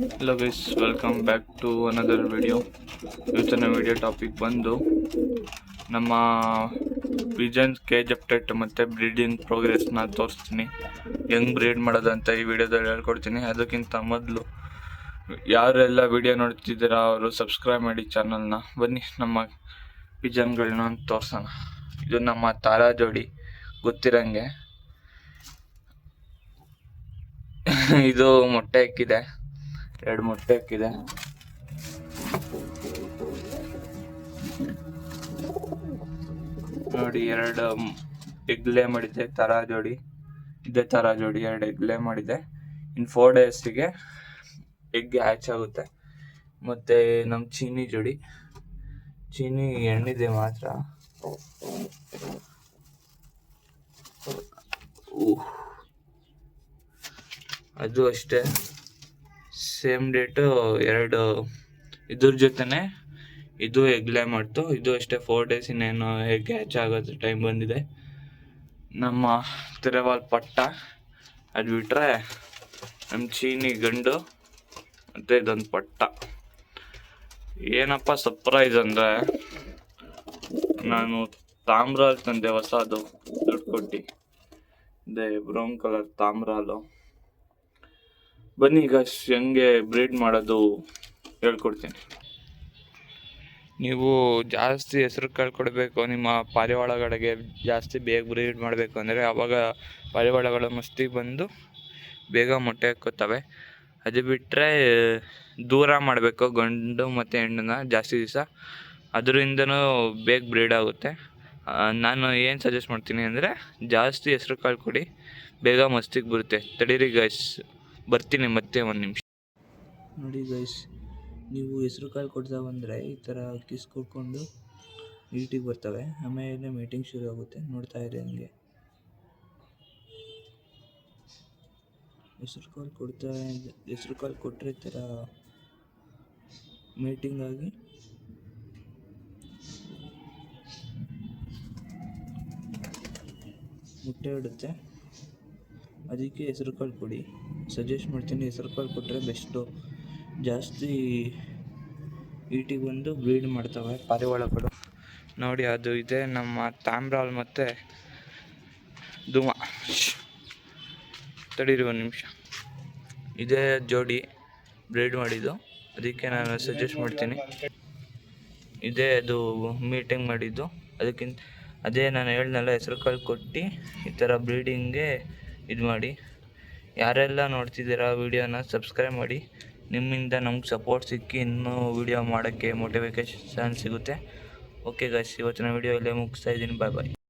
Hello guys, welcome back to another video. ಇವತ್ತಿನ video topic ಬಂದು ನಮ್ಮ ಪಿಜನ್ ಕೇಜ್ ಅಪ್ಡೇಟ್ ಮತ್ತು ಬ್ರೀಡಿಂಗ್ ಪ್ರೋಗ್ರೆಸ್ನ ತೋರಿಸ್ತೀನಿ. ಹೆಂಗೆ ಬ್ರೀಡ್ ಮಾಡೋದಂತ ಈ ವಿಡಿಯೋದಲ್ಲಿ ಹೇಳ್ಕೊಡ್ತೀನಿ. ಅದಕ್ಕಿಂತ ಮೊದಲು ಯಾರೆಲ್ಲ ವಿಡಿಯೋ ನೋಡ್ತಿದ್ದೀರಾ ಅವರು ಸಬ್ಸ್ಕ್ರೈಬ್ ಮಾಡಿ ಚಾನಲ್ನ. ಬನ್ನಿ ನಮ್ಮ ಪಿಜನ್ಗಳನ್ನ ತೋರ್ಸೋಣ. ಇದು ನಮ್ಮ ತಾರಾ ಜೋಡಿ ಗೊತ್ತಿರಂಗೆ. ಇದು ಮೊಟ್ಟೆ ಹಾಕಿದೆ, 2 ಮೊಟ್ಟೆ ಹಾಕಿದೆ. ನೋಡಿ 2 ಎಗ್ಲೇ ಮಾಡಿದೆ. ತಾರಾ ಜೋಡಿ ಇದೇ ತಾರಾ ಜೋಡಿ 2 ಎಗ್ಲೇ ಮಾಡಿದೆ. ಇನ್ನು 4 ಡೇಸಿಗೆ ಎಗ್ ಹ್ಯಾಚ್ ಆಗುತ್ತೆ. ಮತ್ತೆ ನಮ್ಮ ಚೀನಿ ಜೋಡಿ, ಚೀನಿ ಹೆಣ್ಣಿದೆ ಮಾತ್ರ. ಅದು ಅಷ್ಟೇ ಸೇಮ್ ಡೇಟು 2 ಇದ್ರ ಜೊತೆನೆ ಇದು ಎಗ್ಲೇ ಮಾಡ್ತು. ಇದು ಅಷ್ಟೇ 4 ಡೇಸ್ ಇನ್ನೇನು ಎಗ್ ಹ್ಯಾಚ್ ಆಗೋದು ಟೈಮ್ ಬಂದಿದೆ. ನಮ್ಮ ತೆರೆವಾಲ್ ಪಟ್ಟ ಅದು ಬಿಟ್ರೆ ನಮ್ಮ ಚೀನಿ ಗಂಡು ಮತ್ತು ಇದೊಂದು ಪಟ್ಟ. ಏನಪ್ಪ ಸರ್ಪ್ರೈಸ್ ಅಂದರೆ, ನಾನು ತಾಮ್ರ ತಂದೆ ಹೊಸದು ದುಡ್ಡು ಕೊಟ್ಟು. ಇದೆ ಬ್ರೌನ್ ಕಲರ್ ತಾಮ್ರಾಲು. ಬನ್ನಿ ಈಗ ಹೆಂಗೆ ಬ್ರೀಡ್ ಮಾಡೋದು ಹೇಳ್ಕೊಡ್ತೀನಿ. ನೀವು ಜಾಸ್ತಿ ಹೆಸರು ಕಾಳು ಕೊಡಬೇಕು, ನಿಮ್ಮ ಪಾರಿವಾಳಗಳಿಗೆ ಜಾಸ್ತಿ ಬೇಗ ಬ್ರೀಡ್ ಮಾಡಬೇಕು ಅಂದರೆ ಆವಾಗ ಪಾರಿವಾಳಗಳು ಮಸ್ತಿ ಬಂದು ಬೇಗ ಮೊಟ್ಟೆ ಹಾಕೋತವೆ. ಅದು ಬಿಟ್ಟರೆ ದೂರ ಮಾಡಬೇಕು ಗಂಡು ಮತ್ತು ಹೆಣ್ಣನ್ನ ಜಾಸ್ತಿ ದಿವಸ, ಅದರಿಂದನೂ ಬೇಗ ಬ್ರೀಡ್ ಆಗುತ್ತೆ. ನಾನು ಏನು ಸಜೆಸ್ಟ್ ಮಾಡ್ತೀನಿ ಅಂದರೆ ಜಾಸ್ತಿ ಹೆಸರು ಕಾಳು ಕೊಡಿ, ಬೇಗ ಮಸ್ತಿಗೆ ಬರುತ್ತೆ. ತಡೀರಿ ಗೈಸ್, ಬರ್ತೀನಿ ಮತ್ತೆ 1 ನಿಮಿಷ. ನೋಡಿ ಗೈಸ್, ನೀವು ಹೆಸರು ಕಾಳು ಕೊಡ್ತಾ ಬಂದರೆ ಈ ಥರ ಕಿಸ್ ಕೊಟ್ಕೊಂಡು ನೀಟಿಗೆ ಬರ್ತವೆ. ಆಮೇಲೆ ಮೀಟಿಂಗ್ ಶುರು ಆಗುತ್ತೆ. ನೋಡ್ತಾ ಇರಿ ಹಂಗೆ ಹೆಸರು ಕಾಳು ಕೊಟ್ಟರೆ ಈ ಥರ ಮೀಟಿಂಗ್ ಆಗಿ ಮೊಟ್ಟೆ ಇಡುತ್ತೆ. ಅದಕ್ಕೆ ಹೆಸರು ಕಾಳು ಕೊಡಿ, ಸಜೆಸ್ಟ್ ಮಾಡ್ತೀನಿ. ಹೆಸರು ಕಾಳು ಕೊಟ್ಟರೆ ಬೆಸ್ಟು. ಜಾಸ್ತಿ ಈಟಿಗೆ ಬಂದು ಬ್ರೀಡ್ ಮಾಡ್ತವೆ ಪಾರಿವಾಳಗಳು. ನೋಡಿ ಅದು ಇದೆ ನಮ್ಮ ತಾಮ್ರಾಲ್ ಮತ್ತು ಧೂಮ. ತಡೀರಿ 1 ನಿಮಿಷ. ಇದೇ ಜೋಡಿ ಬ್ರೀಡ್ ಮಾಡಿದ್ದು, ಅದಕ್ಕೆ ನಾನು ಸಜೆಸ್ಟ್ ಮಾಡ್ತೀನಿ. ಇದೇ ಅದು ಮೀಟಿಂಗ್ ಮಾಡಿದ್ದು. ಅದೇ ನಾನು ಹೇಳ್ದಲ್ಲ, ಹೆಸರು ಕಾಳು ಕೊಟ್ಟು ಈ ಥರ ಬ್ರೀಡಿಂಗ್ಗೆ ಇದು ಮಾಡಿ. ಯಾರೆಲ್ಲ ನೋಡ್ತಿದ್ದೀರಾ ವೀಡಿಯೋನ ಸಬ್ಸ್ಕ್ರೈಬ್ ಮಾಡಿ. ನಿಮ್ಮಿಂದ ನಮ್ಗೆ ಸಪೋರ್ಟ್ ಸಿಕ್ಕಿ ಇನ್ನೂ ವೀಡಿಯೋ ಮಾಡೋಕ್ಕೆ ಮೋಟಿವೇಶನ್ ಸಿಗುತ್ತೆ. ಓಕೆ ಗಾಯ್ಸ್, ಇವತ್ತಿನ ವೀಡಿಯೋ ಇಲ್ಲೇ ಮುಗಿಸ್ತಾ ಇದ್ದೀನಿ. ಬಾಯ್ ಬಾಯ್.